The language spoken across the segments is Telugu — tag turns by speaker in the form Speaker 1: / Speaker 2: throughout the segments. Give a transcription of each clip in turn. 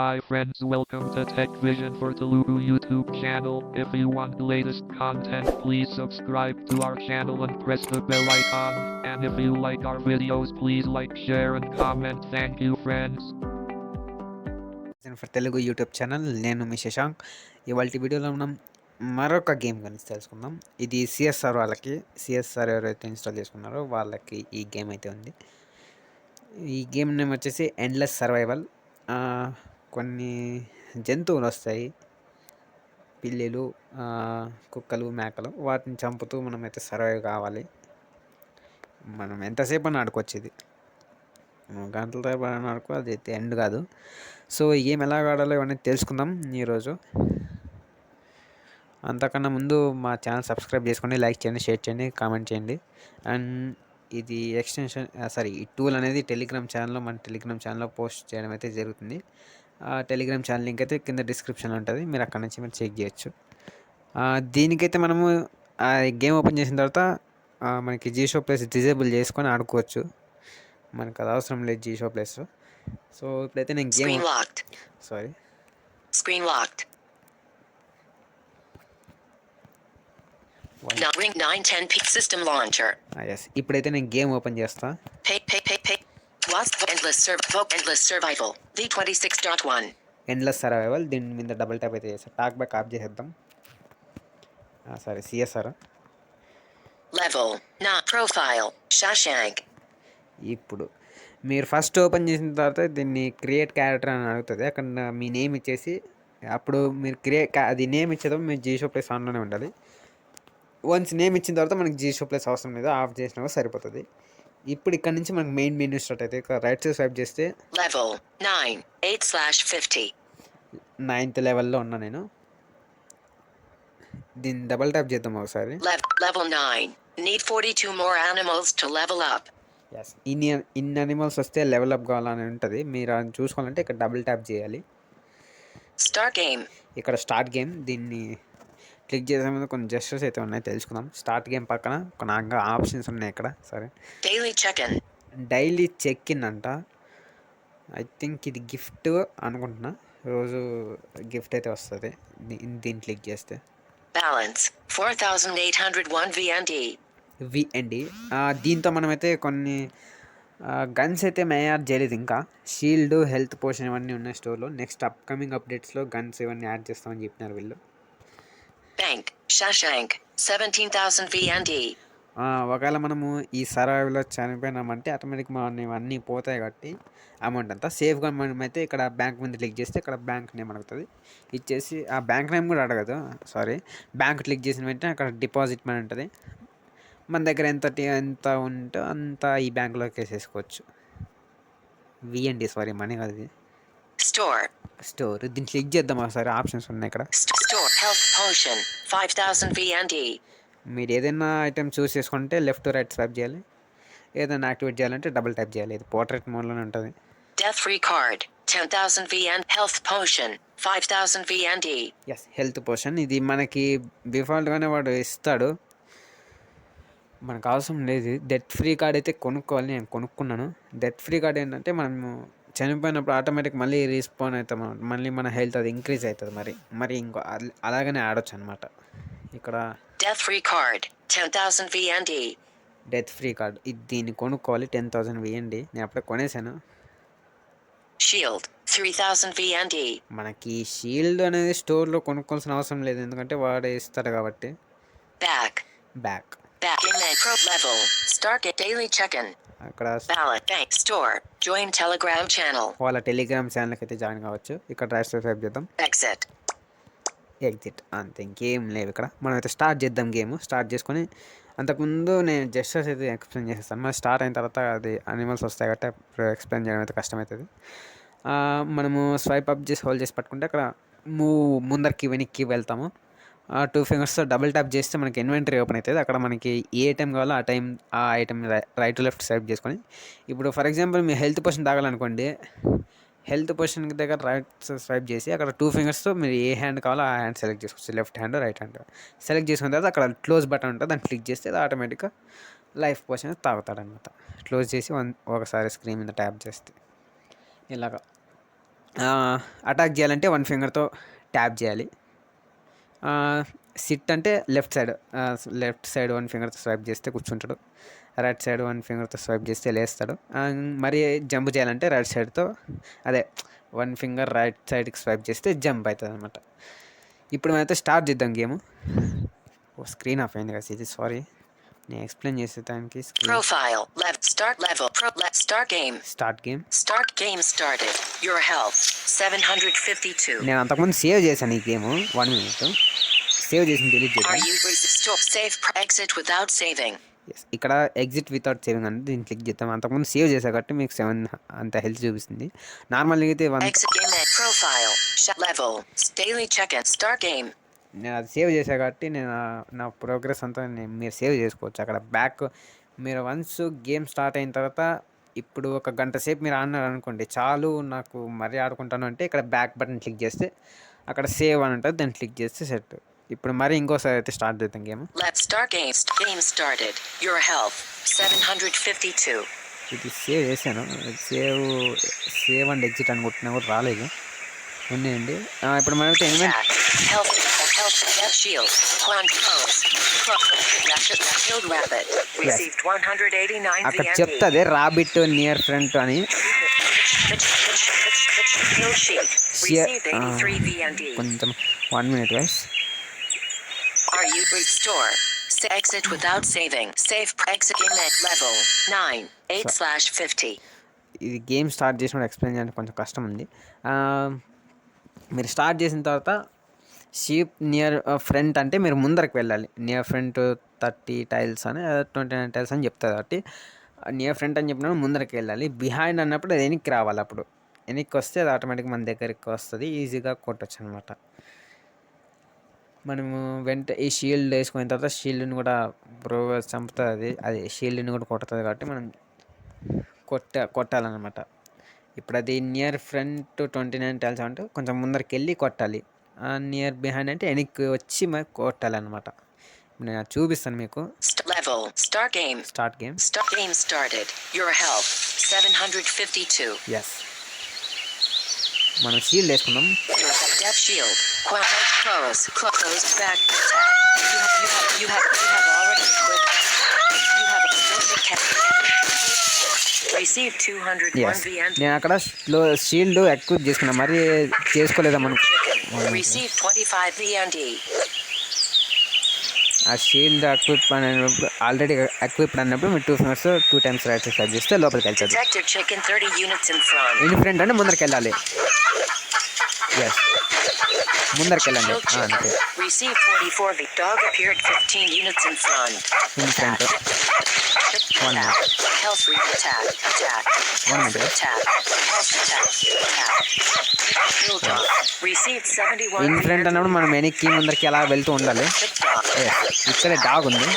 Speaker 1: Hi friends, welcome to Tech Vision for Telugu YouTube channel. If you want the latest content, please subscribe to our channel and press the bell icon. And if you like our videos, please like, share and comment. Thank you friends.
Speaker 2: For Telugu YouTube channel నేను మీ శశాంక్. ఇవాళ వీడియోలో మనం మరొక గేమ్ గురించి తెలుసుకుందాం. ఇది సిఎస్ఆర్ వాళ్ళకి, సిఎస్ఆర్ ఎవరైతే ఇన్స్టాల్ చేసుకున్నారో వాళ్ళకి ఈ గేమ్ అయితే ఉంది. ఈ గేమ్ నేమ్ వచ్చేసి ఎండ్లెస్ సర్వైవల్. కొన్ని జంతువులు వస్తాయి, పిల్లులు, కుక్కలు, మేకలు. వాటిని చంపుతూ మనమైతే సర్వైవ్ కావాలి. మనం ఎంతసేపు అని ఆడుకోవచ్చు. ఇది గంటల తరబడి ఆడుకో, అది అయితే ఎండ్ కాదు. సో ఈ గేమ్ ఎలా ఆడాలో ఇవన్నీ తెలుసుకుందాం ఈరోజు. అంతకన్నా ముందు మా ఛానల్ సబ్స్క్రైబ్ చేసుకోండి, లైక్ చేయండి, షేర్ చేయండి, కామెంట్ చేయండి. అండ్ ఇది ఎక్స్టెన్షన్ ఈ టూల్ అనేది టెలిగ్రామ్ ఛానల్లో, మన టెలిగ్రామ్ ఛానల్లో పోస్ట్ చేయడం అయితే జరుగుతుంది. ఆ టెలిగ్రామ్ ఛానల్ లింక్ అయితే కింద డిస్క్రిప్షన్లో ఉంటుంది, మీరు అక్కడ నుంచి మీరు చెక్ చేయొచ్చు. దీనికైతే మనము గేమ్ ఓపెన్ చేసిన తర్వాత మనకి జీషో ప్లేస్ డిజేబుల్ చేసుకొని ఆడుకోవచ్చు. మనకు అది అవసరం లేదు జీషో ప్లేస్. సో ఇప్పుడైతే నేను game
Speaker 3: Screen locked. Now ring 910 peak system launcher.
Speaker 2: Yes. ఇప్పుడైతే నేను గేమ్ ఓపెన్ చేస్తా.
Speaker 3: Pay. Endless survival. V26.1.
Speaker 2: Endless survival. దీని మీద డబుల్ ట్యాప్ అయితే చేస్తా. టాక్ బ్యాక్ ఆఫ్ చేసేద్దాం. CSR.
Speaker 3: Level. Not profile. Shashank.
Speaker 2: ఇప్పుడు మీరు ఫస్ట్ ఓపెన్ చేసిన తర్వాత దీన్ని క్రియేట్ క్యారెక్టర్ అని అడుగుతుంది. అక్కడ మీ నేమ్ ఇచ్చేసి అప్పుడు మీరు అది నేమ్ ఇచ్చేటప్పుడు మీరు జీషో ప్లేస్ ఆన్లోనే ఉండాలి. వన్స్ నేమ్ ఇచ్చిన తర్వాత మనకి జీషో ప్లేస్ అవసరం లేదు, ఆఫ్ చేసినా సరిపోతుంది. ఇప్పుడు ఇక్కడ నుంచి మనకి మెయిన్ మెనూ స్టార్ట్ అయితే రైట్ సైడ్ స్వైప్ చేస్తే
Speaker 3: లెవెల్ 9
Speaker 2: 9th లెవెల్లో ఉన్నా నేను. దీన్ని డబుల్ ట్యాప్ చేద్దాం ఒకసారి.
Speaker 3: Level 9 need 42 more animals to level up.
Speaker 2: Yes, ఇన్ని అనిమల్స్ వస్తే లెవెల్ అప్ కావాలని ఉంటుంది. మీరు అది చూసుకోవాలంటే ఇక్కడ డబుల్ ట్యాప్ చేయాలి.
Speaker 3: Start game.
Speaker 2: ఇక్కడ స్టార్ట్ గేమ్. దీన్ని క్లిక్ చేసే ముందు కొన్ని జెస్చర్స్ అయితే ఉన్నాయి, తెలుసుకుందాం. స్టార్ట్ గేమ్ పక్కన కొన్ని ఆప్షన్స్ ఉన్నాయి ఇక్కడ. సరే, డైలీ చెక్ ఇన్ అంట. ఐ థింక్ ఇది గిఫ్ట్ అనుకుంటున్నా, రోజు గిఫ్ట్ అయితే వస్తుంది దీన్ని క్లిక్ చేస్తే.
Speaker 3: Balance 4801 VND.
Speaker 2: దీంతో మనమైతే కొన్ని గన్స్ అయితే మే యాడ్ చేయలేదు ఇంకా. షీల్డ్, హెల్త్ పోషన్ ఇవన్నీ ఉన్నాయి స్టోర్లో. నెక్స్ట్ అప్కమింగ్ అప్డేట్స్లో గన్స్ ఇవన్నీ యాడ్ చేస్తామని చెప్పినారు వీళ్ళు.
Speaker 3: Bank Shawshank 17,000 VND.
Speaker 2: ఒకవేళ మనము ఈ సర్వైవ్లో చనిపోయినామంటే ఆటోమేటిక్ మనం ఇవన్నీ పోతాయి కాబట్టి అమౌంట్ అంతా సేఫ్గా మనమైతే ఇక్కడ బ్యాంక్ మీద క్లిక్ చేస్తే ఇక్కడ బ్యాంక్ నేమ్ అడుగుతుంది. ఇచ్చేసి ఆ బ్యాంక్ నేమ్ కూడా అడగదు, బ్యాంక్ క్లిక్ చేసిన వెంటనే అక్కడ డిపాజిట్ మనీ ఉంటుంది. మన దగ్గర ఎంత ఉంటే అంత ఈ బ్యాంక్లోకి వేసేసుకోవచ్చు. VND మనీ కాదు ఇది. స్టోర్ దీన్ని క్లిక్ చేద్దాం ఒకసారి. ఆప్షన్స్ ఉన్నాయి ఇక్కడ.
Speaker 3: Store health potion 5000 VND.
Speaker 2: మీరు ఏదైనా ఐటెం చూస్ చేసుకుంటే లెఫ్ట్ టు రైట్ స్వైప్ చేయాలి. ఏదైనా యాక్టివేట్ చేయాలంటే డబుల్ ట్యాప్ చేయాలి. ఇది పోర్ట్రేట్ మోడ్లోనే ఉంటుంది.
Speaker 3: Death free card 10,000 VND. Health potion 5000 VND.
Speaker 2: Yes, health potion. ఇది మనకి డిఫాల్ట్గానే వాడు ఇస్తాడు, మనకు అవసరం లేదు. డెత్ ఫ్రీ కార్డ్ అయితే కొనుక్కోవాలి. నేను కొనుక్కున్నాను. డెత్ ఫ్రీ కార్డ్ ఏంటంటే మనము చనిపోయినప్పుడు ఆటోమేటిక్ మళ్ళీ రీస్పాన్ అవుతాం, మళ్ళీ మన హెల్త్ అది ఇంక్రీజ్ అవుతుంది. మరి ఇంకో అలాగనే ఆడొచ్చు అనమాట. ఇక్కడ
Speaker 3: death free card 10,000 VND.
Speaker 2: Death free card దీన్ని కొనుక్కోవాలి. 10,000 VND. నేను అప్పుడే కొనేసాను.
Speaker 3: Shield 3,000 VND.
Speaker 2: మనకి షీల్డ్ అనేది స్టోర్లో కొనుక్కోవాల్సిన అవసరం లేదు, ఎందుకంటే వాడే ఇస్తాడు కాబట్టి. Back
Speaker 3: in pro level. Start a daily check-in.
Speaker 2: అక్కడ
Speaker 3: Ballot bank store. Join Telegram channel.
Speaker 2: వాళ్ళ టెలిగ్రామ్ ఛానల్కి అయితే జాయిన్ కావచ్చు. ఇక్కడ రైట్ సబ్స్క్రైబ్ చేద్దాం. ఎగ్జిట్ అంతే, ఇంకేం లేవు ఇక్కడ. మనం అయితే స్టార్ట్ చేద్దాం గేమ్. స్టార్ట్ చేసుకొని అంతకుముందు నేను జెస్చర్స్ అయితే ఎక్స్ప్లెయిన్ చేసేస్తాను. మరి స్టార్ట్ అయిన తర్వాత అది అనిమల్స్ వస్తాయి కాబట్టి ఎక్స్ప్లెయిన్ చేయడం అయితే కష్టమవుతుంది. మనము స్వైప్ అప్ చేసి హోల్డ్ చేసి పట్టుకుంటే అక్కడ ముందరికి వెనక్కి వెళ్తాము. 2 ఫింగర్స్తో డబుల్ ట్యాప్ చేస్తే మనకి ఇన్వెంటరీ ఓపెన్ అవుతుంది. అక్కడ మనకి ఏ ఐటెం కావాలో ఆ item right to left swipe చేసుకొని, ఇప్పుడు ఫర్ ఎగ్జాంపుల్ మీ హెల్త్ పోషన్ తాగాలనుకోండి, హెల్త్ పొజిషన్ దగ్గర రైట్ స్వైప్ చేసి అక్కడ 2 ఫింగర్స్తో మీరు ఏ హ్యాండ్ కావాలో ఆ హ్యాండ్ సెలెక్ట్ చేసుకోవచ్చు. Left hand, right hand select చేసుకున్న తర్వాత అక్కడ క్లోజ్ బటన్ ఉంటుంది, దాన్ని క్లిక్ చేస్తే అది ఆటోమేటిక్గా లైఫ్ పోషన్ తాగుతాడనమాట. క్లోజ్ చేసి ఒకసారి స్క్రీన్ మీద ట్యాప్ చేస్తే ఇలాగా అటాక్ చేయాలంటే 1 ఫింగర్తో ట్యాప్ చేయాలి. సిట్ అంటే లెఫ్ట్ సైడ్ 1 ఫింగర్తో స్వైప్ చేస్తే కూర్చుంటాడు. రైట్ సైడ్ 1 ఫింగర్తో స్వైప్ చేస్తే లేస్తాడు. మరి జంప్ చేయాలంటే రైట్ సైడ్తో 1 ఫింగర్ రైట్ సైడ్కి స్వైప్ చేస్తే జంప్ అవుతుంది అనమాట. ఇప్పుడు మనమైతే స్టార్ట్ చేద్దాం గేమ్. స్క్రీన్ ఆఫ్ అయింది కదా, ఇది సారీ, నేను ఎక్స్ప్లెయిన్ చేసే దానికి.
Speaker 3: Profile left start level let's start game. Start game started. Your health 752.
Speaker 2: నేను అంతకుముందు సేవ్ చేశాను ఈ గేమ్. 1 minute సేవ్ చేసి డిలీట్ చేద్దాం.
Speaker 3: Are you stop save exit without saving?
Speaker 2: ఇక్కడ ఎగ్జిట్ వితౌట్ సేవింగ్ అంటే దీన్ని క్లిక్ చేద్దాం. అంతకుముందు సేవ్ చేసా కాబట్టి మీకు 7 అంత హెల్త్ చూపిస్తుంది. నార్మల్గా అయితే
Speaker 3: exit game profile level daily check-in start game.
Speaker 2: నేను అది సేవ్ చేసా కాబట్టి నేను నా ప్రోగ్రెస్ అంతా మీరు సేవ్ చేసుకోవచ్చు. అక్కడ బ్యాక్ మీరు వన్స్ గేమ్ స్టార్ట్ అయిన తర్వాత ఇప్పుడు 1 గంట సేపు మీరు ఆడినారు అనుకోండి, చాలు నాకు మరీ ఆడుకుంటాను అంటే ఇక్కడ బ్యాక్ బటన్ క్లిక్ చేస్తే అక్కడ సేవ్ అని ఉంటుంది, దాన్ని క్లిక్ చేస్తే సెట్. ఇప్పుడు మరి ఇంకోసారి అయితే స్టార్ట్ చేద్దాం game.
Speaker 3: Let's start game started. Your health 752.
Speaker 2: ఇది సేవ్ చేశాను. సేవ్ అండ్ ఎగ్జిట్ అని కొట్టినా కూడా రాలేదు. ఉన్నాయండి. ఇప్పుడు మనమైతే
Speaker 3: health shield quant pose shield rapid received 189
Speaker 2: అక్కడ చెప్తుంది రాబిట్ నియర్ ఫ్రంట్ అని.
Speaker 3: received 83 VND.
Speaker 2: కొంచెం 1 minute guys.
Speaker 3: Are you restore? Exit without saving. Save exit game at level 9 8/50.
Speaker 2: ఇది గేమ్ స్టార్ట్ చేసినప్పుడు ఎక్స్ప్లెయిన్ చేయడానికి కొంచెం కష్టం ఉంది. మీరు స్టార్ట్ చేసిన తర్వాత షీప్ నియర్ ఫ్రంట్ అంటే మీరు ముందరికి వెళ్ళాలి. నియర్ ఫ్రంట్ 30 tiles అని 29 tiles అని చెప్తుంది కాబట్టి నియర్ ఫ్రంట్ అని చెప్పినప్పుడు ముందరికి వెళ్ళాలి. బిహైండ్ అన్నప్పుడు అది వెనక్కి రావాలి. అప్పుడు వెనక్కి వస్తే అది ఆటోమేటిక్గా మన దగ్గరికి వస్తుంది, ఈజీగా కొట్టచ్చు అనమాట. మనము ఈ షీల్డ్ వేసుకున్న తర్వాత షీల్డ్ని కూడా చంపుతుంది. అది షీల్డ్ని కూడా కొడుతుంది కాబట్టి మనం కొట్టాలన్నమాట. ఇప్పుడు అది నియర్ ఫ్రంట్ 29 tiles అంటే కొంచెం ముందరికి వెళ్ళి కొట్టాలి. నియర్ బిహైండ్ అంటే వెనక్కి వచ్చి మరి కొట్టాలన్నమాట. నేను చూపిస్తాను మీకు.
Speaker 3: Start game started. Your health 752.
Speaker 2: yes. మనం షీల్డ్ వేసుకున్నాం.
Speaker 3: Depth shield. Close back attack. You have already equipped. You have received 201 VND.
Speaker 2: నేను అక్కడ షీల్డ్ ఎక్విప్ చేసుకున్నా, మరి చేసుకోలేదా మనకు.
Speaker 3: Received 25 VND.
Speaker 2: ఆ షీల్డ్ ఎక్విప్ అన్నప్పుడు ఆల్రెడీ ఎక్విప్డ్ అన్నప్పుడు మీరు 2 fingers 2 times రైట్ సైడ్ చేస్తే లోపలికి వెళ్తుంది. ఇన్ ఫ్రంట్ అంటే ముందరికి వెళ్ళాలి. yes. ముందరికి వెళ్ళండి అంతే.
Speaker 3: Receive 44 the dog appeared 15 units in front.
Speaker 2: In front 1 minute.
Speaker 3: Health attack.
Speaker 2: 1 minute.
Speaker 3: Attack. Received 71.
Speaker 2: In front అన్నప్పుడు మనం వెనక్కి ముందరికి అలా వెళ్తూ ఉండాలి. ఇక్కడ డాగ్ ఉంది. 1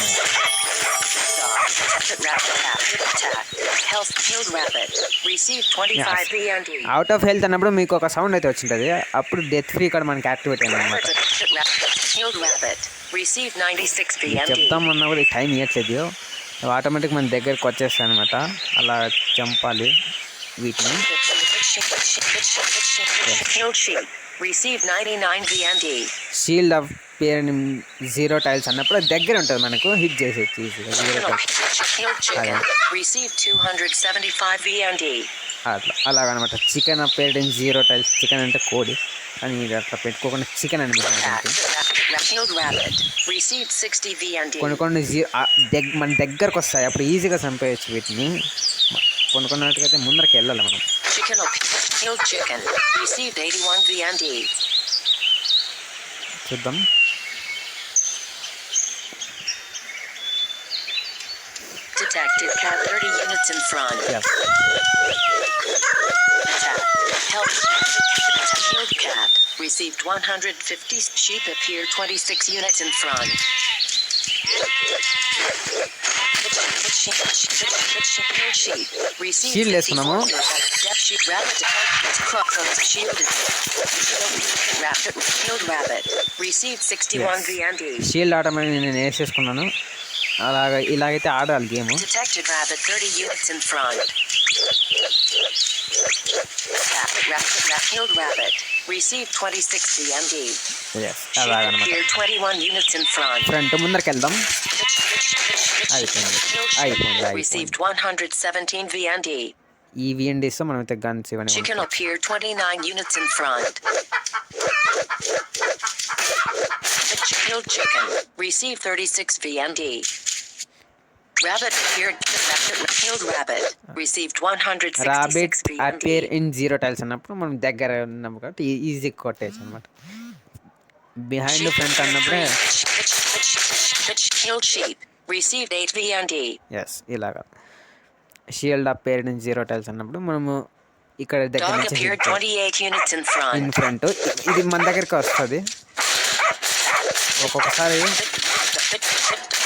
Speaker 2: minute. అవుట్ ఆఫ్ హెల్త్ అన్నప్పుడు మీకు ఒక సౌండ్ అయితే వచ్చింటుంది, అప్పుడు డెత్ ఫ్రీ కూడా మనకి యాక్టివేట్ అయింది అనమాట. చెప్తామన్నా కూడా టైం ఇవ్వట్లేదు, ఆటోమేటిక్ మన దగ్గరికి వచ్చేస్తాయి అనమాట. అలా చంపాలి వీటిని. షీల్డ్ ఆఫ్ పేరు 0 tiles అన్నప్పుడు దగ్గర ఉంటుంది, మనకు హిట్ చేసేది ఈజీగా 0 tiles. అలాగనమాట. చికెన్ పేరు 0 tiles. చికెన్ అంటే కోడి, కానీ ఇది అట్లా పెట్టుకోకుండా చికెన్ అనిపిస్తుంది. కొన్ని మన దగ్గరకు వస్తాయి, అప్పుడు ఈజీగా చంపేయచ్చు వీటిని. కొనుక్కున్నట్టుగైతే ముందరికి వెళ్ళాలి మనం. చూద్దాం.
Speaker 3: Detected cat 30 units in front.
Speaker 2: Yes.
Speaker 3: Attack. Help. Killed cat. Received 150. Sheep appear 26 units in front.
Speaker 2: Shield వేసుకున్నాము. షీల్డ్ ఆటోమేటిక్ నేను వేసేసుకున్నాను. ఇలాగైతే ఆడాలి game.
Speaker 3: Killed rabbit. Received 26 VMD.
Speaker 2: Yes
Speaker 3: Sheep
Speaker 2: అలాగనమాట.
Speaker 3: appeared 21 units in front.
Speaker 2: Front ముందరికి వెళ్దాం. అయిపోయింది. అయిపోయింది.
Speaker 3: Received 117 VMD.
Speaker 2: ఈ VNDస్తో మనం అయితే గన్స్ ఇవన్నీ
Speaker 3: Chicken
Speaker 2: కొనుక్కోవచ్చు.
Speaker 3: appeared 29 units in front. Killed chicken. Received 36 VMD. Rabbit appeared. Killed rabbit. Received 166
Speaker 2: rabbit appear
Speaker 3: VMD.
Speaker 2: In 0 tiles అన్నప్పుడు మనం దగ్గర ఉన్నాం కాబట్టి ఈజీ కొట్టేయచ్చు అనమాట. బిహైండ్ ఫ్రంట్ అన్నప్పుడే
Speaker 3: Killed sheep. Received 8 VMD.
Speaker 2: Yes ఇలాగా. షీల్డ్ అపియర్ ఇన్ 0 టైల్స్ అన్నప్పుడు మనము ఇక్కడ దగ్గర
Speaker 3: Dog
Speaker 2: నుంచి
Speaker 3: appeared 28 units in
Speaker 2: in
Speaker 3: front.
Speaker 2: Front ఇది మన దగ్గరికి వస్తుంది. ఒక్కొక్కసారి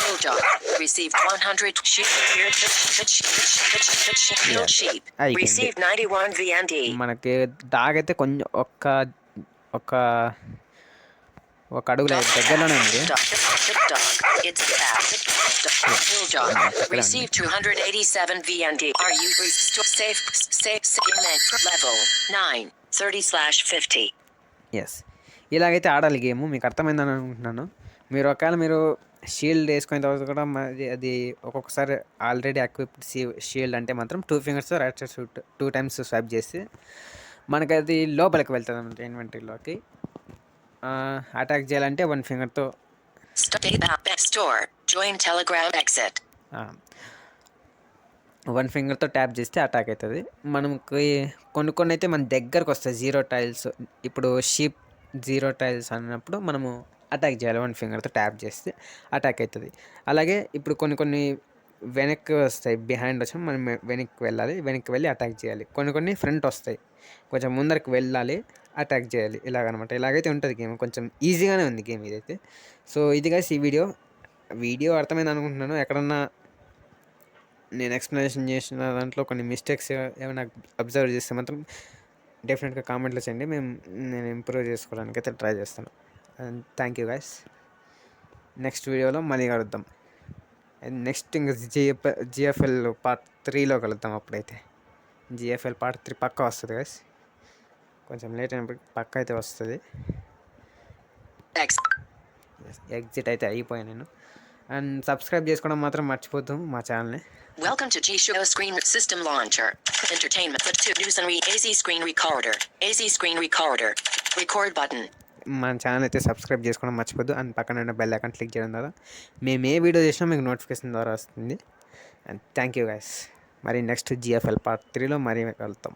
Speaker 3: Bulldog received 100. Sheep appeared. Killed sheep.
Speaker 2: అయిపోయింది.
Speaker 3: Received 91 VMD.
Speaker 2: మనకి డాగ్ అయితే కొంచెం ఒక అడుగుల దగ్గరలోనే ఉంది.
Speaker 3: Dog. It's cat. Bulldog received 287 VMD. Are you safe? Level 9 30/50.
Speaker 2: Yes ఇలాగైతే ఆడాలి గేమ్. మీకు అర్థమైందని అనుకుంటున్నాను. మీరు షీల్డ్ వేసుకున్న తర్వాత కూడా అది ఒక్కొక్కసారి ఆల్రెడీ ఎక్విప్డ్ షీల్డ్ అంటే మాత్రం 2 ఫింగర్స్తో రైట్ సైడ్ 2 టైమ్స్ స్వైప్ చేసి మనకి అది లోపలికి వెళ్తుంది అనమాట ఇన్వెంటరీలోకి. అటాక్ చేయాలంటే 1 ఫింగర్తో
Speaker 3: Store. Join Telegram exit.
Speaker 2: 1 ఫింగర్తో ట్యాప్ చేస్తే అటాక్ అవుతుంది. మనకి కొన్ని అయితే మన దగ్గరకు వస్తాయి 0 టైల్స్. ఇప్పుడు షీప్ 0 టైల్స్ అన్నప్పుడు మనము అటాక్ చేయాలి 1 ఫింగర్తో ట్యాప్ చేస్తే అటాక్ అవుతుంది. అలాగే ఇప్పుడు కొన్ని వెనక్కి వస్తాయి. బిహైండ్ వచ్చిన మనం వెనక్కి వెళ్ళి అటాక్ చేయాలి. కొన్ని ఫ్రంట్ వస్తాయి, కొంచెం ముందరికి వెళ్ళాలి, అటాక్ చేయాలి. ఇలాగనమాట. ఇలాగైతే ఉంటుంది గేమ్. కొంచెం ఈజీగానే ఉంది గేమ్ ఇదైతే. సో ఇది గైస్ ఈ వీడియో అర్థమైంది అనుకుంటున్నాను. ఎక్కడన్నా నేను ఎక్స్ప్లెనేషన్ చేసిన దాంట్లో కొన్ని మిస్టేక్స్ ఏమైనా అబ్జర్వ్ చేస్తే మాత్రం డెఫినెట్గా కామెంట్లో చేయండి. నేను ఇంప్రూవ్ చేసుకోవడానికి అయితే ట్రై చేస్తాను. And thank you guys. Next వీడియోలో మళ్ళీ కలుద్దాం. అండ్ నెక్స్ట్ ఇంకా GFL పార్ట్ 3లో కలుద్దాం. అప్పుడైతే GFL పార్ట్ 3 పక్కా వస్తుంది గైస్. కొంచెం లేట్ అయినప్పుడు పక్కా అయితే వస్తుంది. ఎగ్జిట్ అయితే అయిపోయాను నేను. అండ్ సబ్స్క్రైబ్ చేసుకోవడం మాత్రం మర్చిపోతాం మా ఛానల్ని.
Speaker 3: Welcome to G-Show Screen System Launcher. Entertainment. News and AZ Screen Recorder. AZ Screen Recorder. Record button.
Speaker 2: మన ఛానల్ అయితే సబ్స్క్రైబ్ చేసుకోవడం మర్చిపోద్దు. అండ్ పక్కన ఉన్న బెల్ ఐకాన్ క్లిక్ చేయడం ద్వారా మేము ఏ వీడియో చేసినా మీకు నోటిఫికేషన్ ద్వారా వస్తుంది. And thank you guys. మరి నెక్స్ట్ GFL పార్ట్ 3లో మరీ వెళ్తాం.